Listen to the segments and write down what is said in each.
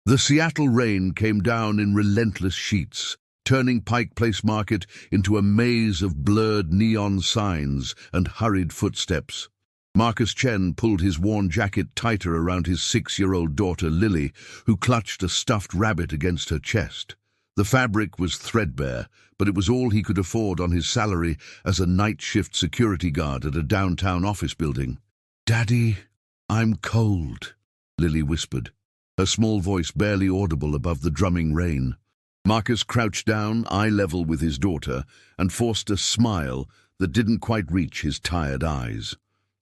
The Seattle rain came down in relentless sheets, turning Pike Place Market into a maze of blurred neon signs and hurried footsteps. Marcus Chen pulled his worn jacket tighter around his 6-year-old daughter Lily, who clutched a stuffed rabbit against her chest. The fabric was threadbare, but it was all he could afford on his salary as a night shift security guard at a downtown office building. "Daddy, I'm cold," Lily whispered, her small voice barely audible above the drumming rain. Marcus crouched down, eye level with his daughter, and forced a smile that didn't quite reach his tired eyes.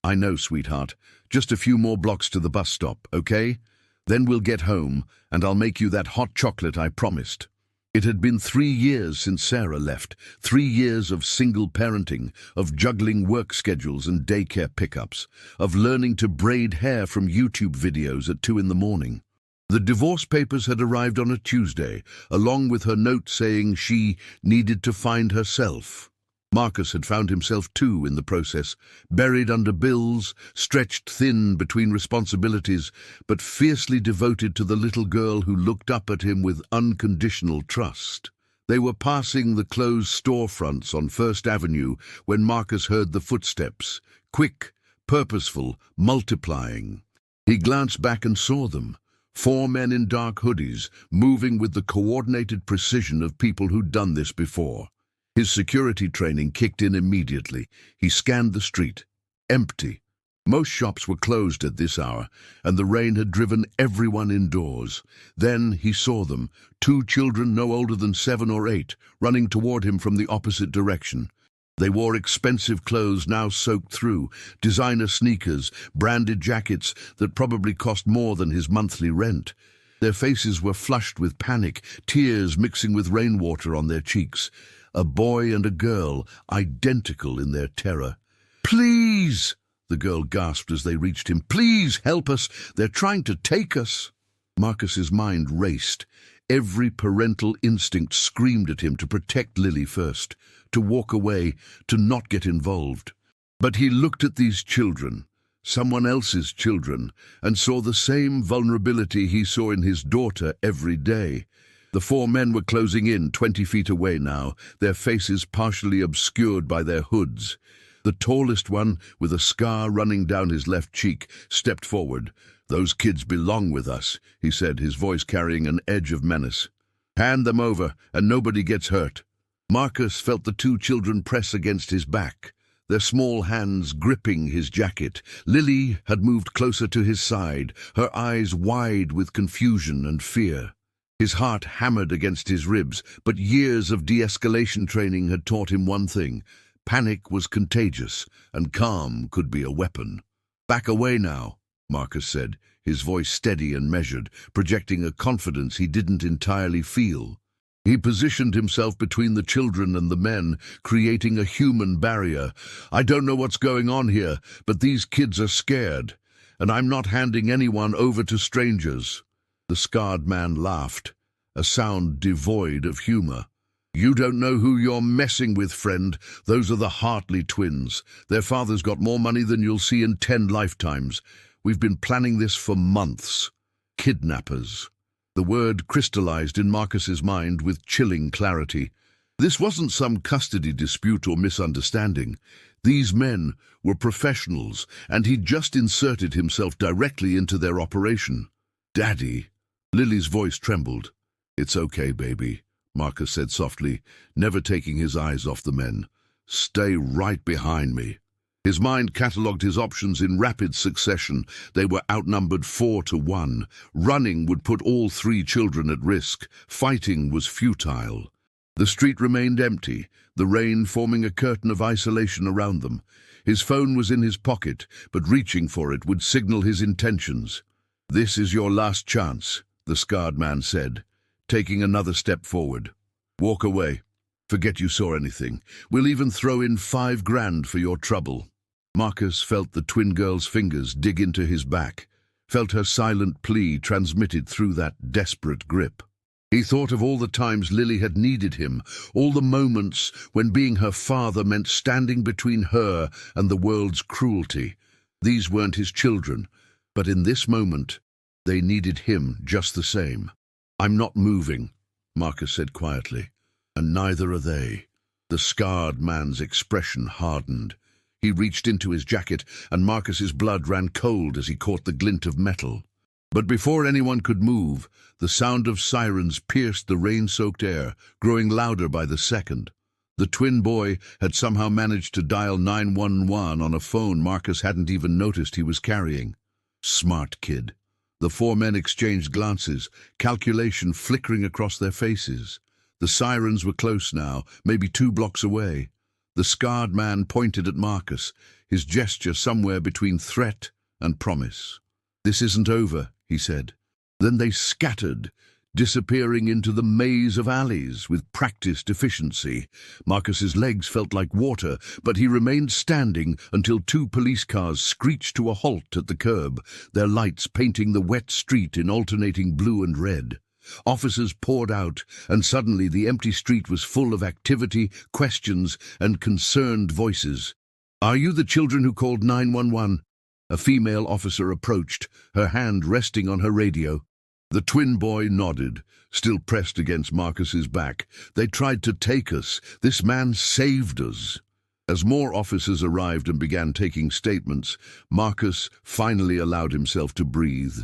"I know, sweetheart. Just a few more blocks to the bus stop, okay? Then we'll get home, and I'll make you that hot chocolate I promised." It had been 3 years since Sarah left, 3 years of single parenting, of juggling work schedules and daycare pickups, of learning to braid hair from YouTube videos at 2 in the morning. The divorce papers had arrived on a Tuesday, along with her note saying she needed to find herself. Marcus had found himself too in the process, buried under bills, stretched thin between responsibilities, but fiercely devoted to the little girl who looked up at him with unconditional trust. They were passing the closed storefronts on First Avenue when Marcus heard the footsteps, quick, purposeful, multiplying. He glanced back and saw them. 4 men in dark hoodies, moving with the coordinated precision of people who'd done this before. His security training kicked in immediately. He scanned the street. Empty. Most shops were closed at this hour, and the rain had driven everyone indoors. Then he saw them, 2 children no older than 7 or 8, running toward him from the opposite direction. They wore expensive clothes now soaked through, designer sneakers, branded jackets that probably cost more than his monthly rent. Their faces were flushed with panic, tears mixing with rainwater on their cheeks. A boy and a girl, identical in their terror. "Please!" the girl gasped as they reached him. "Please help us! They're trying to take us!" Marcus's mind raced. Every parental instinct screamed at him to protect Lily first, to walk away, to not get involved. But he looked at these children, someone else's children, and saw the same vulnerability he saw in his daughter every day. The 4 men were closing in 20 feet away now, their faces partially obscured by their hoods. The tallest one, with a scar running down his left cheek, stepped forward. "Those kids belong with us," he said, his voice carrying an edge of menace. "Hand them over, and nobody gets hurt." Marcus felt the 2 children press against his back, their small hands gripping his jacket. Lily had moved closer to his side, her eyes wide with confusion and fear. His heart hammered against his ribs, but years of de-escalation training had taught him one thing. Panic was contagious, and calm could be a weapon. "Back away now," Marcus said, his voice steady and measured, projecting a confidence he didn't entirely feel. He positioned himself between the children and the men, creating a human barrier. "I don't know what's going on here, but these kids are scared, and I'm not handing anyone over to strangers." The scarred man laughed, a sound devoid of humor. "You don't know who you're messing with, friend. Those are the Hartley twins. Their father's got more money than you'll see in 10 lifetimes. We've been planning this for months. Kidnappers." The word crystallized in Marcus's mind with chilling clarity. This wasn't some custody dispute or misunderstanding. These men were professionals, and he'd just inserted himself directly into their operation. "Daddy." Lily's voice trembled. "It's okay, baby," Marcus said softly, never taking his eyes off the men. "Stay right behind me." His mind catalogued his options in rapid succession. They were outnumbered 4 to 1. Running would put all 3 children at risk. Fighting was futile. The street remained empty, the rain forming a curtain of isolation around them. His phone was in his pocket, but reaching for it would signal his intentions. "This is your last chance," the scarred man said, taking another step forward. "Walk away. Forget you saw anything. We'll even throw in 5 grand for your trouble." Marcus felt the twin girl's fingers dig into his back, felt her silent plea transmitted through that desperate grip. He thought of all the times Lily had needed him, all the moments when being her father meant standing between her and the world's cruelty. These weren't his children, but in this moment, They needed him just the same. "I'm not moving," Marcus said quietly. "And neither are they." The scarred man's expression hardened. He reached into his jacket, and Marcus's blood ran cold as he caught the glint of metal. But before anyone could move, the sound of sirens pierced the rain-soaked air, growing louder by the second. The twin boy had somehow managed to dial 911 on a phone Marcus hadn't even noticed he was carrying. Smart kid. The four men exchanged glances, calculation flickering across their faces. The sirens were close now, maybe 2 blocks away. The scarred man pointed at Marcus, his gesture somewhere between threat and promise. "This isn't over," he said. Then they scattered, disappearing into the maze of alleys with practiced efficiency. Marcus's legs felt like water, but he remained standing until 2 police cars screeched to a halt at the curb, their lights painting the wet street in alternating blue and red. Officers poured out, and suddenly the empty street was full of activity, questions, and concerned voices. "Are you the children who called 911? A female officer approached, her hand resting on her radio. The twin boy nodded, still pressed against Marcus's back. "They tried to take us. This man saved us." As more officers arrived and began taking statements, Marcus finally allowed himself to breathe.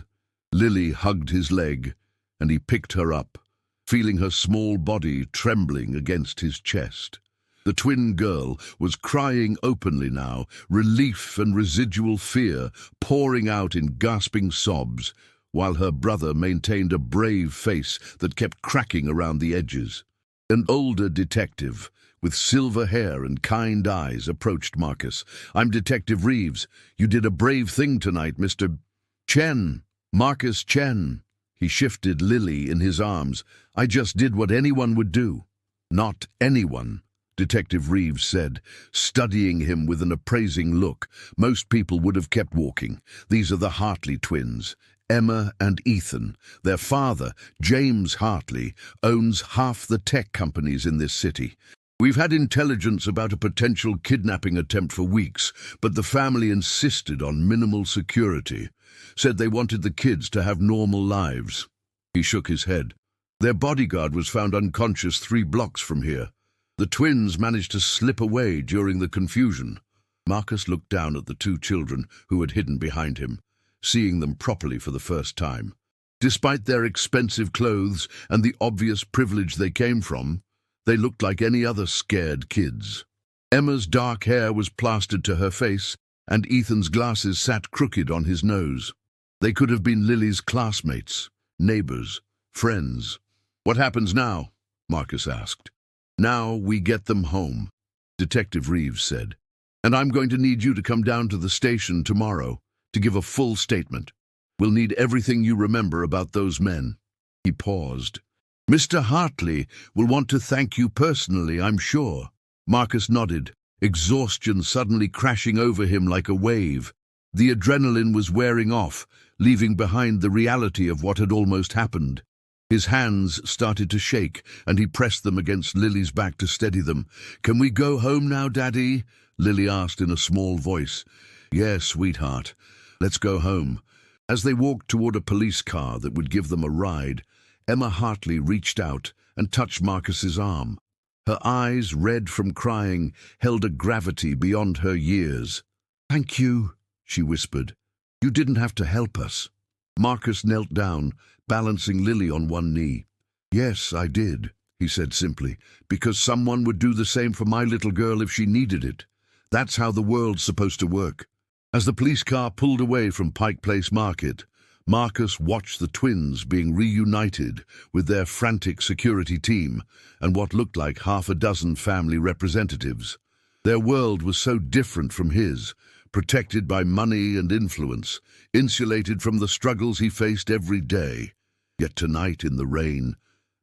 Lily hugged his leg, and he picked her up, feeling her small body trembling against his chest. The twin girl was crying openly now, relief and residual fear pouring out in gasping sobs, while her brother maintained a brave face that kept cracking around the edges. An older detective, with silver hair and kind eyes, approached Marcus. "I'm Detective Reeves. You did a brave thing tonight, Mr. Chen. Marcus Chen." He shifted Lily in his arms. "I just did what anyone would do." "Not anyone," Detective Reeves said, studying him with an appraising look. "Most people would have kept walking. These are the Hartley twins, Emma and Ethan. Their father, James Hartley, owns half the tech companies in this city. We've had intelligence about a potential kidnapping attempt for weeks, but the family insisted on minimal security. Said they wanted the kids to have normal lives." He shook his head. "Their bodyguard was found unconscious 3 blocks from here. The twins managed to slip away during the confusion." Marcus looked down at the 2 children who had hidden behind him, seeing them properly for the first time. Despite their expensive clothes and the obvious privilege they came from, they looked like any other scared kids. Emma's dark hair was plastered to her face, and Ethan's glasses sat crooked on his nose. They could have been Lily's classmates, neighbors, friends. "What happens now?" Marcus asked. "Now we get them home," Detective Reeves said. "And I'm going to need you to come down to the station tomorrow to give a full statement. We'll need everything you remember about those men." He paused. "Mr. Hartley will want to thank you personally, I'm sure." Marcus nodded, exhaustion suddenly crashing over him like a wave. The adrenaline was wearing off, leaving behind the reality of what had almost happened. His hands started to shake, and he pressed them against Lily's back to steady them. "Can we go home now, Daddy?" Lily asked in a small voice. "Yes, sweetheart. Let's go home." As they walked toward a police car that would give them a ride, Emma Hartley reached out and touched Marcus's arm. Her eyes, red from crying, held a gravity beyond her years. "Thank you," she whispered. "You didn't have to help us." Marcus knelt down, balancing Lily on one knee. "Yes, I did," he said simply, "because someone would do the same for my little girl if she needed it. That's how the world's supposed to work." As the police car pulled away from Pike Place Market, Marcus watched the twins being reunited with their frantic security team and what looked like 6 family representatives. Their world was so different from his, protected by money and influence, insulated from the struggles he faced every day. Yet tonight in the rain,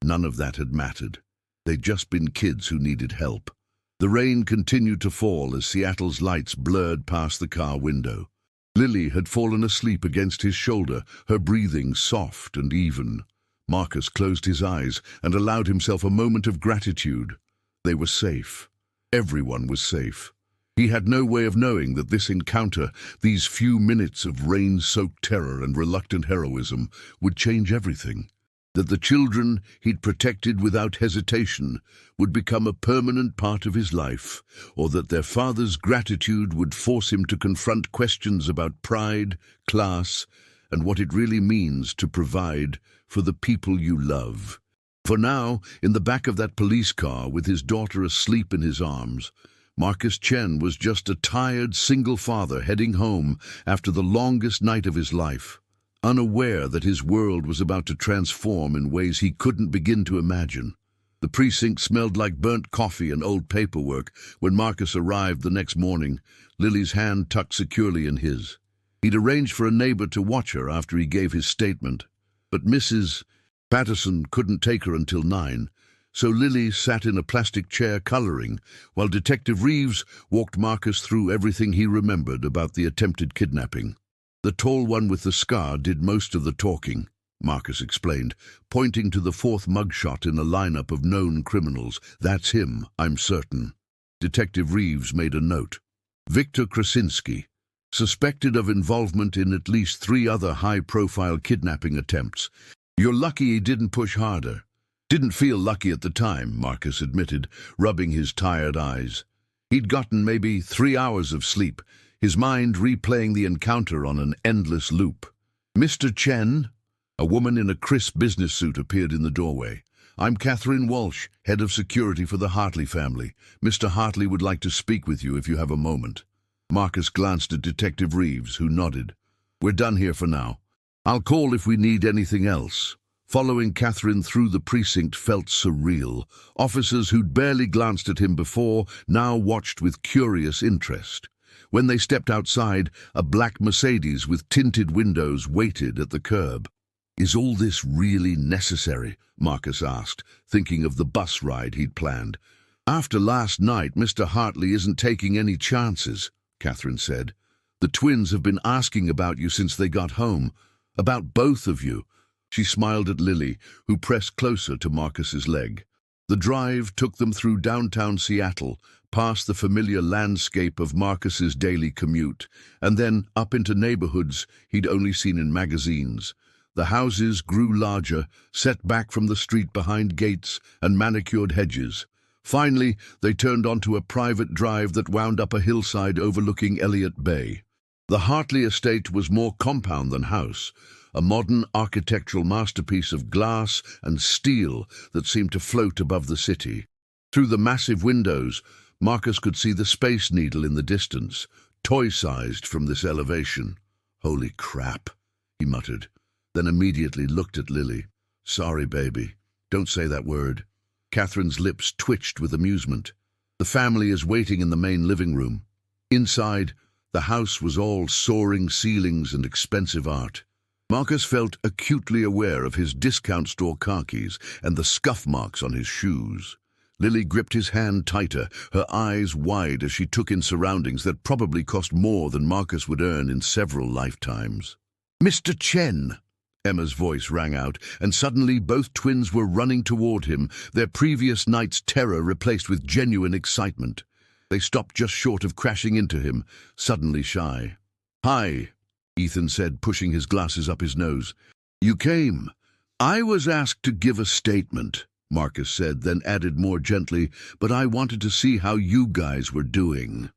none of that had mattered. They'd just been kids who needed help. The rain continued to fall as Seattle's lights blurred past the car window. Lily had fallen asleep against his shoulder, her breathing soft and even. Marcus closed his eyes and allowed himself a moment of gratitude. They were safe. Everyone was safe. He had no way of knowing that this encounter, these few minutes of rain-soaked terror and reluctant heroism, would change everything. That the children he'd protected without hesitation would become a permanent part of his life, or that their father's gratitude would force him to confront questions about pride, class, and what it really means to provide for the people you love. For now, in the back of that police car, with his daughter asleep in his arms, Marcus Chen was just a tired single father heading home after the longest night of his life, unaware that his world was about to transform in ways he couldn't begin to imagine. The precinct smelled like burnt coffee and old paperwork when Marcus arrived the next morning, Lily's hand tucked securely in his. He'd arranged for a neighbor to watch her after he gave his statement, but Mrs. Patterson couldn't take her until 9, so Lily sat in a plastic chair coloring, while Detective Reeves walked Marcus through everything he remembered about the attempted kidnapping. The tall one with the scar did most of the talking, Marcus explained, pointing to the 4th mugshot in a lineup of known criminals. That's him, I'm certain. Detective Reeves made a note. Victor Krasinski, suspected of involvement in at least 3 other high-profile kidnapping attempts. You're lucky he didn't push harder. Didn't feel lucky at the time, Marcus admitted, rubbing his tired eyes. He'd gotten maybe 3 hours of sleep, his mind replaying the encounter on an endless loop. Mr. Chen, a woman in a crisp business suit, appeared in the doorway. I'm Catherine Walsh, head of security for the Hartley family. Mr. Hartley would like to speak with you if you have a moment. Marcus glanced at Detective Reeves, who nodded. We're done here for now. I'll call if we need anything else. Following Catherine through the precinct felt surreal. Officers who'd barely glanced at him before now watched with curious interest. When they stepped outside, a black Mercedes with tinted windows waited at the curb. Is all this really necessary? Marcus asked, thinking of the bus ride he'd planned. After last night, Mr. Hartley isn't taking any chances, Catherine said. The twins have been asking about you since they got home. About both of you. She smiled at Lily, who pressed closer to Marcus's leg. The drive took them through downtown Seattle, past the familiar landscape of Marcus's daily commute, and then up into neighborhoods he'd only seen in magazines. The houses grew larger, set back from the street behind gates and manicured hedges. Finally, they turned onto a private drive that wound up a hillside overlooking Elliott Bay. The Hartley estate was more compound than house, a modern architectural masterpiece of glass and steel that seemed to float above the city. Through the massive windows, Marcus could see the Space Needle in the distance, toy-sized from this elevation. Holy crap, he muttered, then immediately looked at Lily. Sorry, baby. Don't say that word. Catherine's lips twitched with amusement. The family is waiting in the main living room. Inside, the house was all soaring ceilings and expensive art. Marcus felt acutely aware of his discount store khakis and the scuff marks on his shoes. Lily gripped his hand tighter, her eyes wide as she took in surroundings that probably cost more than Marcus would earn in several lifetimes. Mr. Chen! Emma's voice rang out, and suddenly both twins were running toward him, their previous night's terror replaced with genuine excitement. They stopped just short of crashing into him, suddenly shy. Hi, Ethan said, pushing his glasses up his nose. You came. I was asked to give a statement, Marcus said, then added more gently, but I wanted to see how you guys were doing.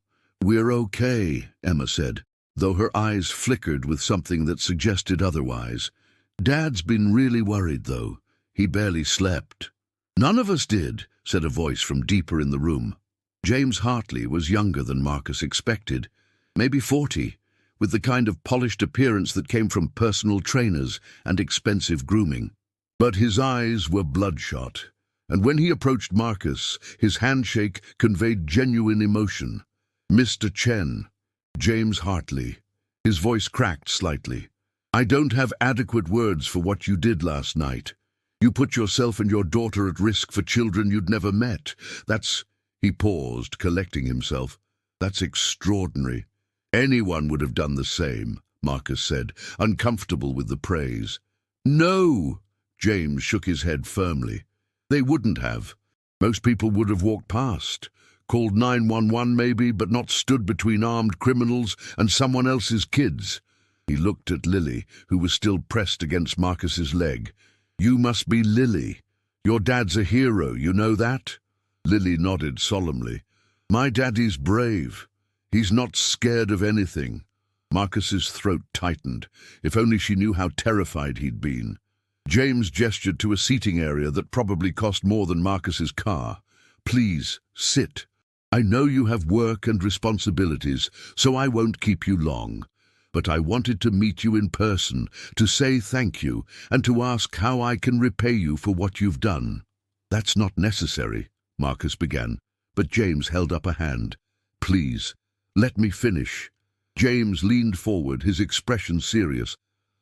We're okay, Emma said, though her eyes flickered with something that suggested otherwise. Dad's been really worried, though. He barely slept. None of us did, said a voice from deeper in the room. James Hartley was younger than Marcus expected, maybe 40, with the kind of polished appearance that came from personal trainers and expensive grooming. But his eyes were bloodshot, and when he approached Marcus, his handshake conveyed genuine emotion. Mr. Chen, James Hartley. His voice cracked slightly. I don't have adequate words for what you did last night. You put yourself and your daughter at risk for children you'd never met. That's... He paused, collecting himself. That's extraordinary. Anyone would have done the same, Marcus said, uncomfortable with the praise. No, James shook his head firmly. They wouldn't have. Most people would have walked past. Called 911 maybe, but not stood between armed criminals and someone else's kids. He looked at Lily, who was still pressed against Marcus's leg. You must be Lily. Your dad's a hero, you know that? Lily nodded solemnly. My daddy's brave. He's not scared of anything. Marcus's throat tightened. If only she knew how terrified he'd been. James gestured to a seating area that probably cost more than Marcus's car. Please, sit. I know you have work and responsibilities, so I won't keep you long. But I wanted to meet you in person, to say thank you, and to ask how I can repay you for what you've done. That's not necessary, Marcus began, but James held up a hand. Please, let me finish. James leaned forward, his expression serious.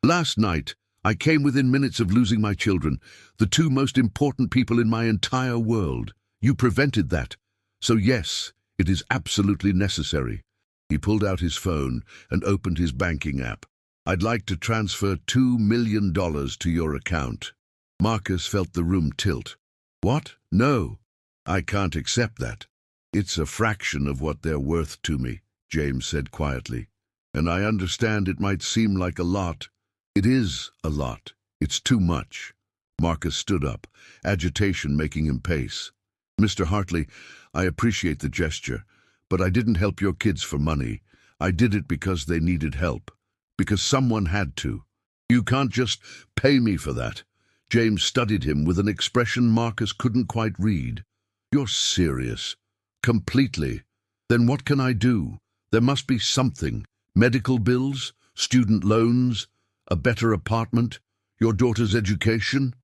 Last night, I came within minutes of losing my children, the two most important people in my entire world. You prevented that. So yes, it is absolutely necessary. He pulled out his phone and opened his banking app. I'd like to transfer $2 million to your account. Marcus felt the room tilt. What? No, I can't accept that. It's a fraction of what they're worth to me, James said quietly. And I understand it might seem like a lot. It is a lot. It's too much. Marcus stood up, agitation making him pace. Mr. Hartley, I appreciate the gesture, but I didn't help your kids for money. I did it because they needed help. Because someone had to. You can't just pay me for that. James studied him with an expression Marcus couldn't quite read. You're serious. Completely. Then what can I do? There must be something. Medical bills? Student loans? A better apartment? Your daughter's education?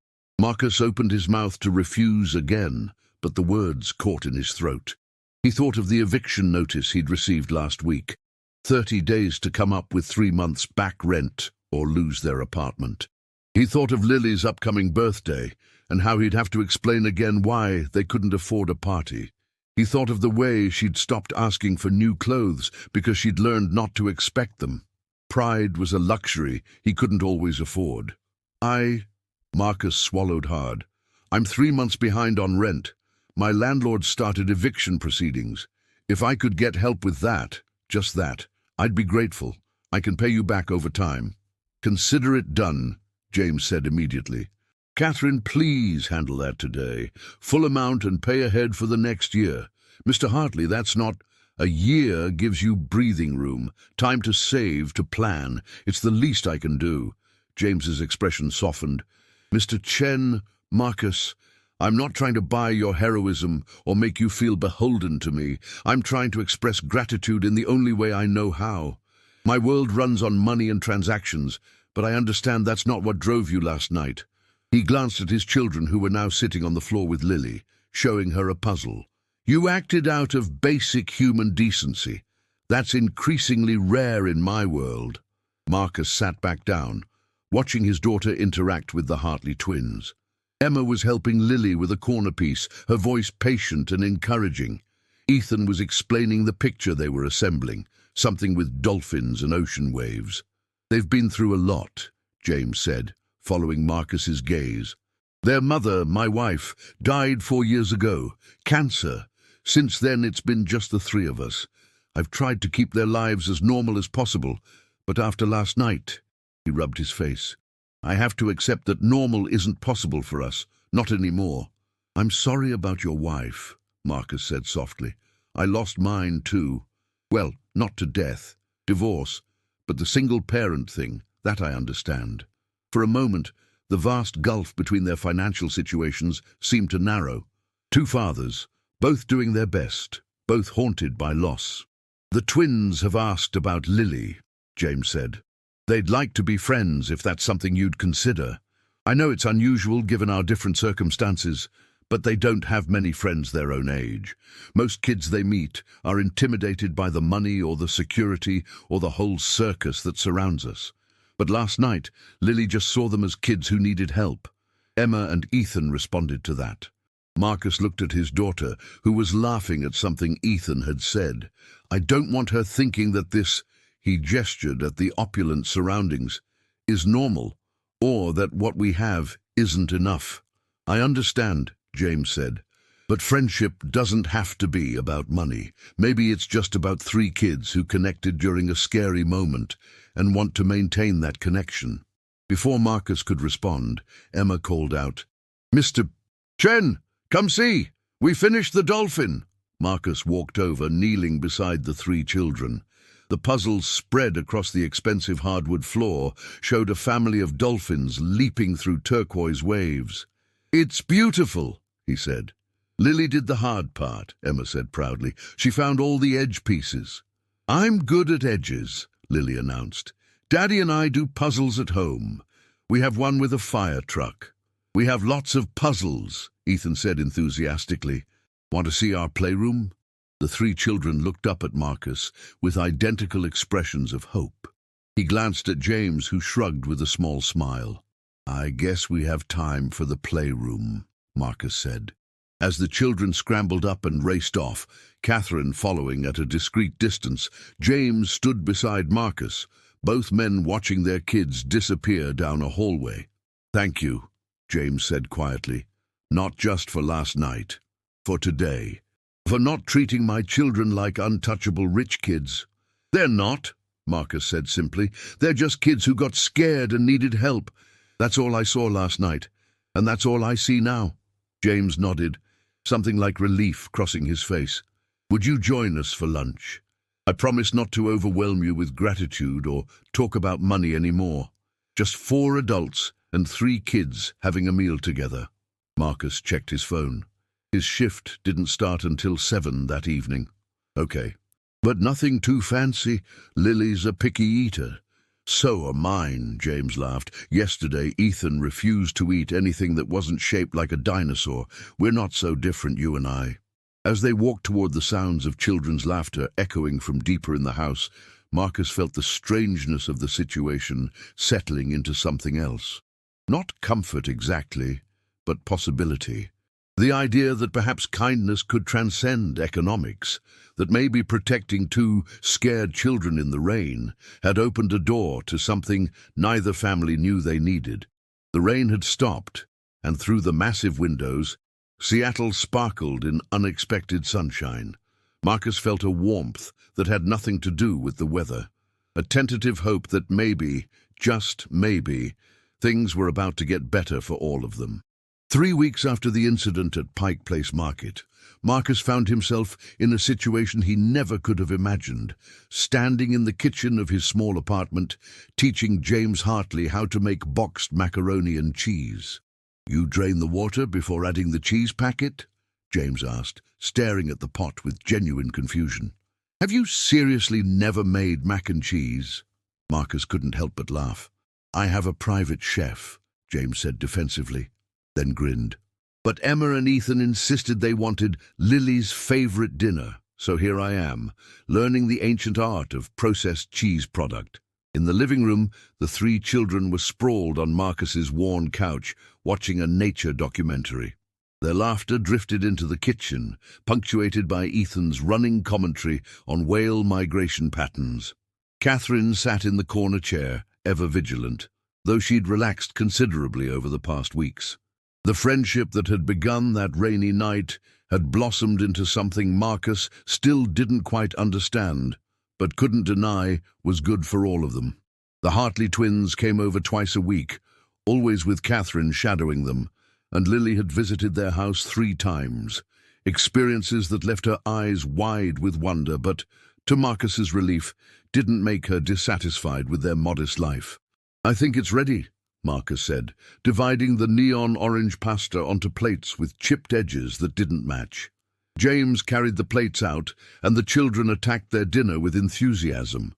Marcus opened his mouth to refuse again, but the words caught in his throat. He thought of the eviction notice he'd received last week. 30 days to come up with 3 months back rent or lose their apartment. He thought of Lily's upcoming birthday and how he'd have to explain again why they couldn't afford a party. He thought of the way she'd stopped asking for new clothes because she'd learned not to expect them. Pride was a luxury he couldn't always afford. Marcus swallowed hard. I'm 3 months behind on rent. My landlord started eviction proceedings. If I could get help with that, just that, I'd be grateful. I can pay you back over time. Consider it done, James said immediately. Catherine, please handle that today. Full amount and pay ahead for the next year. Mr. Hartley, that's not... A year gives you breathing room, time to save, to plan. It's the least I can do. James's expression softened. Mr. Chen, Marcus, I'm not trying to buy your heroism or make you feel beholden to me. I'm trying to express gratitude in the only way I know how. My world runs on money and transactions, but I understand that's not what drove you last night. He glanced at his children who were now sitting on the floor with Lily, showing her a puzzle. You acted out of basic human decency. That's increasingly rare in my world. Marcus sat back down, watching his daughter interact with the Hartley twins. Emma was helping Lily with a corner piece, her voice patient and encouraging. Ethan was explaining the picture they were assembling, something with dolphins and ocean waves. They've been through a lot, James said, following Marcus's gaze. Their mother, my wife, died 4 years ago. Cancer. Since then, it's been just the 3 of us. I've tried to keep their lives as normal as possible, but after last night, he rubbed his face. I have to accept that normal isn't possible for us, not anymore. I'm sorry about your wife, Marcus said softly. I lost mine too. Well, not to death, divorce, but the single-parent thing, that I understand. For a moment, the vast gulf between their financial situations seemed to narrow. 2 fathers, both doing their best, both haunted by loss. The twins have asked about Lily, James said. They'd like to be friends if that's something you'd consider. I know it's unusual given our different circumstances, but they don't have many friends their own age. Most kids they meet are intimidated by the money or the security or the whole circus that surrounds us. But last night, Lily just saw them as kids who needed help. Emma and Ethan responded to that. Marcus looked at his daughter, who was laughing at something Ethan had said. I don't want her thinking that this, he gestured at the opulent surroundings, is normal, or that what we have isn't enough. I understand, James said, But friendship doesn't have to be about money. Maybe it's just about three kids who connected during a scary moment and want to maintain that connection. Before Marcus could respond, Emma called out, "Mr. Chen, come see! We finished the dolphin!" Marcus walked over, kneeling beside the three children. The puzzles spread across the expensive hardwood floor showed a family of dolphins leaping through turquoise waves. "It's beautiful," he said. "Lily did the hard part," Emma said proudly. "She found all the edge pieces." "I'm good at edges," Lily announced. "Daddy and I do puzzles at home. We have one with a fire truck." "We have lots of puzzles," Ethan said enthusiastically. "Want to see our playroom?" The three children looked up at Marcus with identical expressions of hope. He glanced at James, who shrugged with a small smile. "I guess we have time for the playroom," Marcus said. As the children scrambled up and raced off, Catherine following at a discreet distance, James stood beside Marcus, both men watching their kids disappear down a hallway. "Thank you," James said quietly. "Not just for last night. For today. For not treating my children like untouchable rich kids." "They're not," Marcus said simply. "They're just kids who got scared and needed help. That's all I saw last night, and that's all I see now." James nodded, something like relief crossing his face. "Would you join us for lunch? I promise not to overwhelm you with gratitude or talk about money anymore. Just 4 adults and 3 kids having a meal together." Marcus checked his phone. His shift didn't start until 7 that evening. "Okay. But nothing too fancy. Lily's a picky eater." "So are mine," James laughed. "Yesterday, Ethan refused to eat anything that wasn't shaped like a dinosaur. We're not so different, you and I." As they walked toward the sounds of children's laughter echoing from deeper in the house, Marcus felt the strangeness of the situation settling into something else. Not comfort exactly, but possibility. The idea that perhaps kindness could transcend economics, that maybe protecting 2 scared children in the rain had opened a door to something neither family knew they needed. The rain had stopped, and through the massive windows, Seattle sparkled in unexpected sunshine. Marcus felt a warmth that had nothing to do with the weather, a tentative hope that maybe, just maybe, things were about to get better for all of them. 3 weeks after the incident at Pike Place Market, Marcus found himself in a situation he never could have imagined, standing in the kitchen of his small apartment, teaching James Hartley how to make boxed macaroni and cheese. "You drain the water before adding the cheese packet?" James asked, staring at the pot with genuine confusion. "Have you seriously never made mac and cheese?" Marcus couldn't help but laugh. "I have a private chef," James said defensively, then grinned. "But Emma and Ethan insisted they wanted Lily's favorite dinner, so here I am, learning the ancient art of processed cheese product." In the living room, the 3 children were sprawled on Marcus's worn couch, watching a nature documentary. Their laughter drifted into the kitchen, punctuated by Ethan's running commentary on whale migration patterns. Catherine sat in the corner chair, ever vigilant, though she'd relaxed considerably over the past weeks. The friendship that had begun that rainy night had blossomed into something Marcus still didn't quite understand, but couldn't deny was good for all of them. The Hartley twins came over twice a week, always with Catherine shadowing them, and Lily had visited their house 3 times, experiences that left her eyes wide with wonder, but, to Marcus's relief, didn't make her dissatisfied with their modest life. "I think it's ready," Marcus said, dividing the neon orange pasta onto plates with chipped edges that didn't match. James carried the plates out, and the children attacked their dinner with enthusiasm.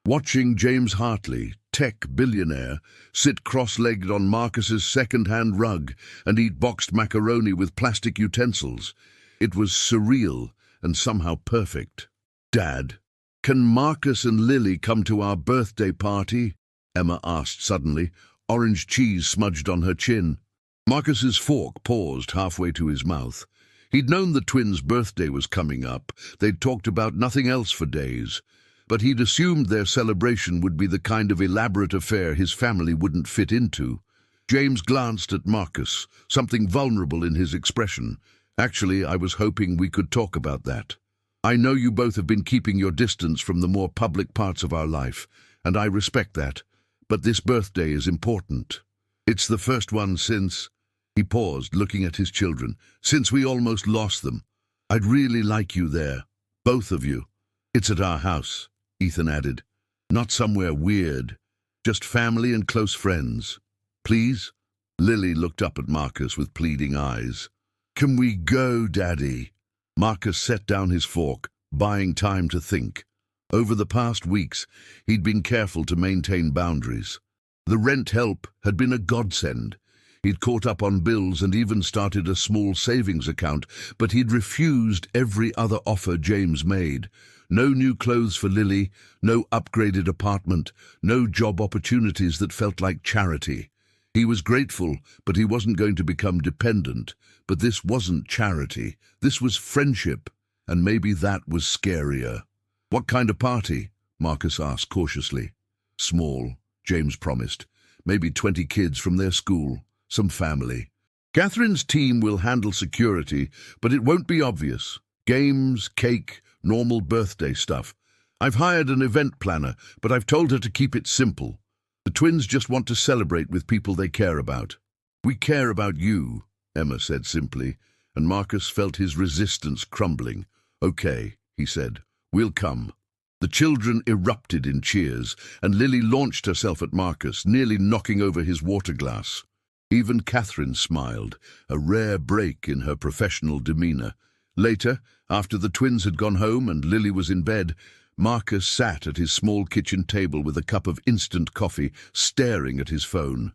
Watching James Hartley, tech billionaire, sit cross-legged on Marcus's second-hand rug and eat boxed macaroni with plastic utensils, it was surreal and somehow perfect. "Dad, can Marcus and Lily come to our birthday party?" Emma asked suddenly, orange cheese smudged on her chin. Marcus's fork paused halfway to his mouth. He'd known the twins' birthday was coming up. They'd talked about nothing else for days. But he'd assumed their celebration would be the kind of elaborate affair his family wouldn't fit into. James glanced at Marcus, something vulnerable in his expression, Actually, I was hoping we could talk about that. I know you both have been keeping your distance from the more public parts of our life, and I respect that. But this birthday is important. It's the first one since—" he paused, looking at his children, "since we almost lost them. I'd really like you there, both of you." "It's at our house," Ethan added. "Not somewhere weird, just family and close friends. Please?" Lily looked up at Marcus with pleading eyes. "Can we go, Daddy?" Marcus set down his fork, buying time to think. Over the past weeks, he'd been careful to maintain boundaries. The rent help had been a godsend. He'd caught up on bills and even started a small savings account, but he'd refused every other offer James made. No new clothes for Lily, no upgraded apartment, no job opportunities that felt like charity. He was grateful, but he wasn't going to become dependent. But this wasn't charity. This was friendship, and maybe that was scarier. "What kind of party?" Marcus asked cautiously. "Small," James promised. "Maybe 20 kids from their school, some family. Catherine's team will handle security, but it won't be obvious. Games, cake, normal birthday stuff. I've hired an event planner, but I've told her to keep it simple. The twins just want to celebrate with people they care about." "We care about you," Emma said simply, and Marcus felt his resistance crumbling. "Okay," he said, "we'll come." The children erupted in cheers, and Lily launched herself at Marcus, nearly knocking over his water glass. Even Catherine smiled, a rare break in her professional demeanor. Later, after the twins had gone home and Lily was in bed, Marcus sat at his small kitchen table with a cup of instant coffee, staring at his phone.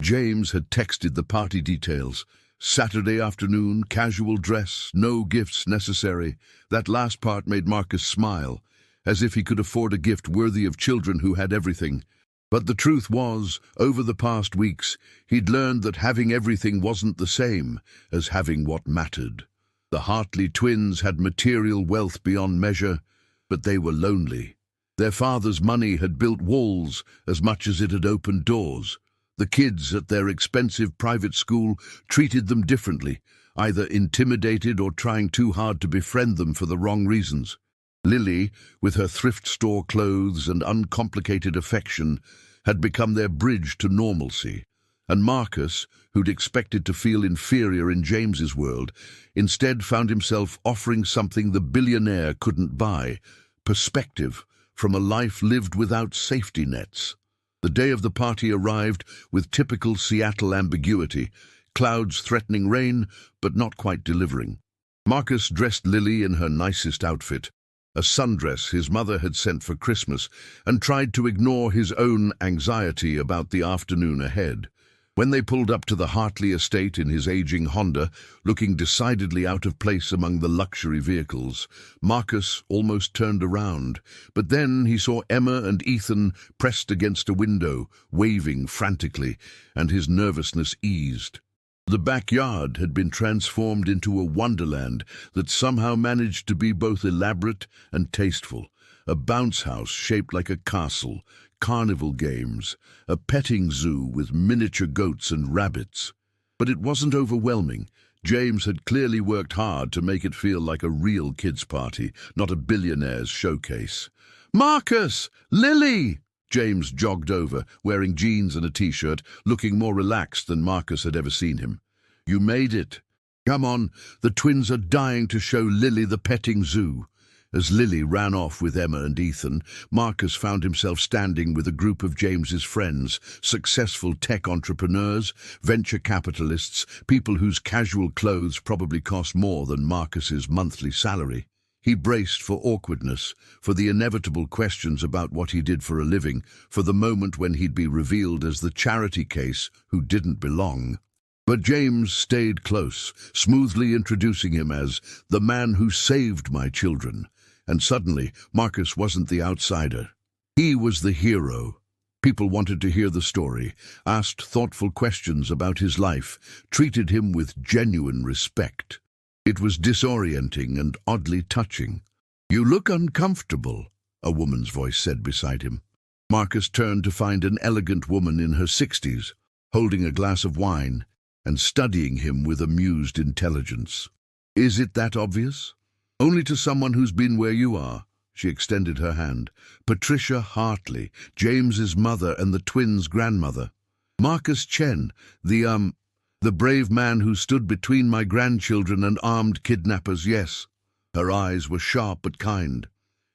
James had texted the party details. Saturday afternoon, casual dress, no gifts necessary. That last part made Marcus smile, as if he could afford a gift worthy of children who had everything. But the truth was, over the past weeks, he'd learned that having everything wasn't the same as having what mattered. The Hartley twins had material wealth beyond measure, but they were lonely. Their father's money had built walls as much as it had opened doors. The kids at their expensive private school treated them differently, either intimidated or trying too hard to befriend them for the wrong reasons. Lily, with her thrift store clothes and uncomplicated affection, had become their bridge to normalcy. And Marcus, who'd expected to feel inferior in James's world, instead found himself offering something the billionaire couldn't buy: perspective from a life lived without safety nets. The day of the party arrived with typical Seattle ambiguity, clouds threatening rain, but not quite delivering. Marcus dressed Lily in her nicest outfit, a sundress his mother had sent for Christmas, and tried to ignore his own anxiety about the afternoon ahead. When they pulled up to the Hartley estate in his aging Honda, looking decidedly out of place among the luxury vehicles, Marcus almost turned around. But then he saw Emma and Ethan pressed against a window, waving frantically, and his nervousness eased. The backyard had been transformed into a wonderland that somehow managed to be both elaborate and tasteful. A bounce house shaped like a castle, carnival games, a petting zoo with miniature goats and rabbits. But it wasn't overwhelming. James had clearly worked hard to make it feel like a real kids' party, not a billionaire's showcase. "Marcus! Lily!" James jogged over, wearing jeans and a t-shirt, looking more relaxed than Marcus had ever seen him. "You made it. Come on, the twins are dying to show Lily the petting zoo." As Lily ran off with Emma and Ethan, Marcus found himself standing with a group of James's friends, successful tech entrepreneurs, venture capitalists, people whose casual clothes probably cost more than Marcus's monthly salary. He braced for awkwardness, for the inevitable questions about what he did for a living, for the moment when he'd be revealed as the charity case who didn't belong. But James stayed close, smoothly introducing him as the man who saved my children. And suddenly, Marcus wasn't the outsider. He was the hero. People wanted to hear the story, asked thoughtful questions about his life, treated him with genuine respect. It was disorienting and oddly touching. "You look uncomfortable," a woman's voice said beside him. Marcus turned to find an elegant woman in her 60s, holding a glass of wine and studying him with amused intelligence. Is it that obvious? Only to someone who's been where you are. She extended her hand. Patricia Hartley, James's mother and the twins' grandmother. Marcus Chen, the brave man who stood between my grandchildren and armed kidnappers, yes. Her eyes were sharp but kind.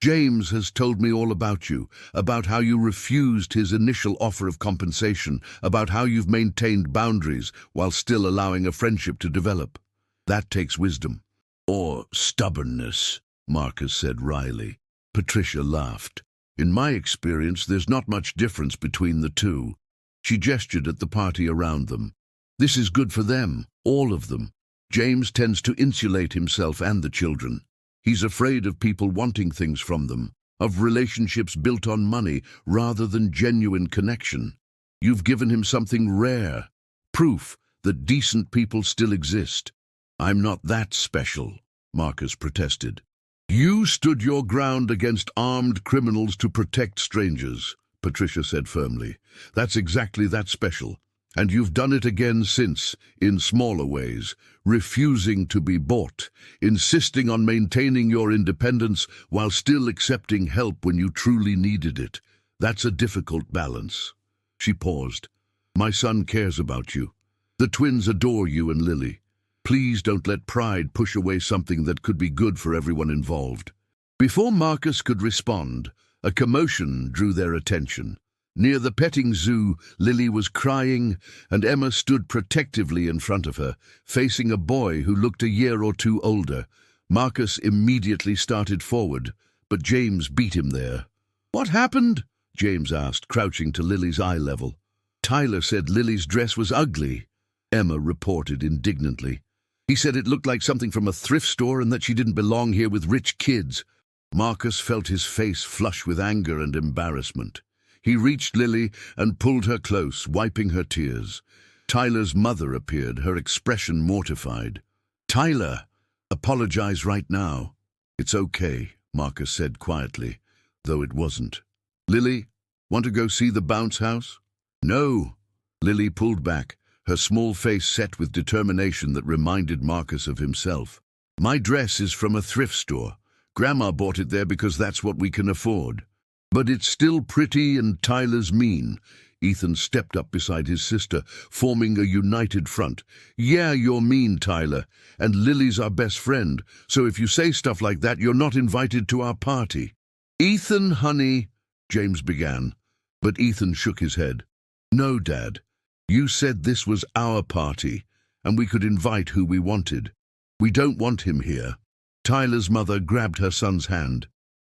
James has told me all about you, about how you refused his initial offer of compensation, about how you've maintained boundaries while still allowing a friendship to develop. That takes wisdom. Or stubbornness, Marcus said wryly. Patricia laughed. In my experience, there's not much difference between the two. She gestured at the party around them. This is good for them, all of them. James tends to insulate himself and the children. He's afraid of people wanting things from them, of relationships built on money rather than genuine connection. You've given him something rare, proof that decent people still exist. I'm not that special, Marcus protested. You stood your ground against armed criminals to protect strangers, Patricia said firmly. That's exactly that special. And you've done it again since, in smaller ways, refusing to be bought, insisting on maintaining your independence while still accepting help when you truly needed it. That's a difficult balance. She paused. My son cares about you. The twins adore you and Lily. Please don't let pride push away something that could be good for everyone involved. Before Marcus could respond, a commotion drew their attention. Near the petting zoo, Lily was crying, and Emma stood protectively in front of her, facing a boy who looked a year or two older. Marcus immediately started forward, but James beat him there. What happened? James asked, crouching to Lily's eye level. Tyler said Lily's dress was ugly, Emma reported indignantly. He said it looked like something from a thrift store and that she didn't belong here with rich kids. Marcus felt his face flush with anger and embarrassment. He reached Lily and pulled her close, wiping her tears. Tyler's mother appeared, her expression mortified. Tyler, apologize right now. It's okay, Marcus said quietly, though it wasn't. Lily, want to go see the bounce house? No. Lily pulled back, her small face set with determination that reminded Marcus of himself. My dress is from a thrift store. Grandma bought it there because that's what we can afford. But it's still pretty and Tyler's mean. Ethan stepped up beside his sister, forming a united front. Yeah, you're mean, Tyler, and Lily's our best friend, so if you say stuff like that, you're not invited to our party. Ethan, honey, James began, but Ethan shook his head. No, Dad. You said this was our party, and we could invite who we wanted. We don't want him here. Tyler's mother grabbed her son's hand.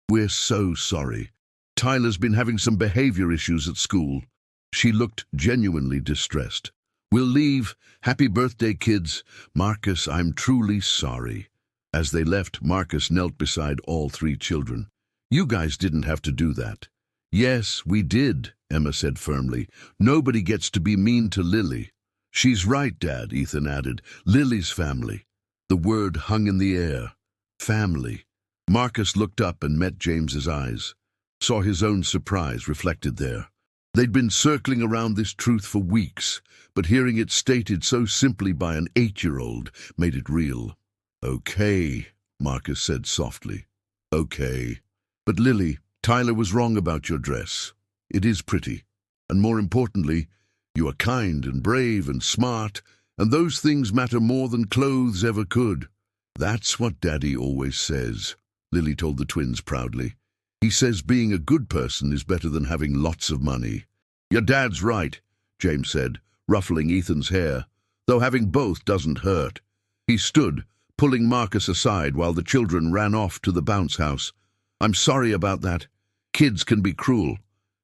We're so sorry. Tyler's been having some behavior issues at school. She looked genuinely distressed. We'll leave. Happy birthday, kids. Marcus, I'm truly sorry. As they left, Marcus knelt beside all three children. You guys didn't have to do that. Yes, we did, Emma said firmly. Nobody gets to be mean to Lily. She's right, Dad, Ethan added. Lily's family. The word hung in the air. Family. Marcus looked up and met James's eyes. Saw his own surprise reflected there. They'd been circling around this truth for weeks, but hearing it stated so simply by an 8-year-old made it real. Okay, Marcus said softly. Okay. But Lily, Tyler was wrong about your dress. It is pretty. And more importantly, you are kind and brave and smart, and those things matter more than clothes ever could. That's what Daddy always says, Lily told the twins proudly. He says being a good person is better than having lots of money. Your dad's right, James said, ruffling Ethan's hair, though having both doesn't hurt. He stood, pulling Marcus aside while the children ran off to the bounce house. I'm sorry about that. Kids can be cruel.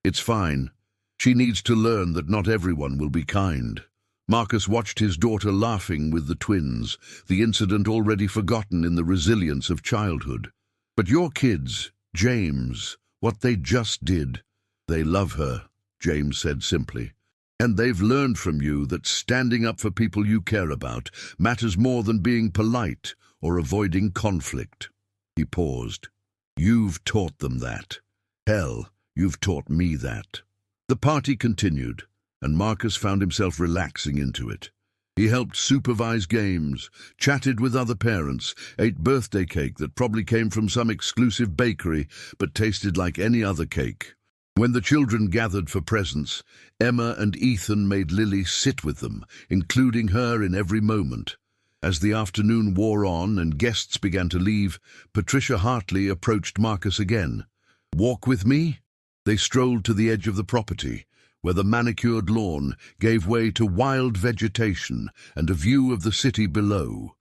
It's fine. She needs to learn that not everyone will be kind. Marcus watched his daughter laughing with the twins, the incident already forgotten in the resilience of childhood. But your kids, James, what they just did. They love her, James said simply. And they've learned from you that standing up for people you care about matters more than being polite or avoiding conflict. He paused. You've taught them that. Hell, you've taught me that. The party continued, and Marcus found himself relaxing into it. He helped supervise games, chatted with other parents, ate birthday cake that probably came from some exclusive bakery but tasted like any other cake. When the children gathered for presents, Emma and Ethan made Lily sit with them, including her in every moment. As the afternoon wore on and guests began to leave, Patricia Hartley approached Marcus again. "Walk with me?" They strolled to the edge of the property, where the manicured lawn gave way to wild vegetation and a view of the city below.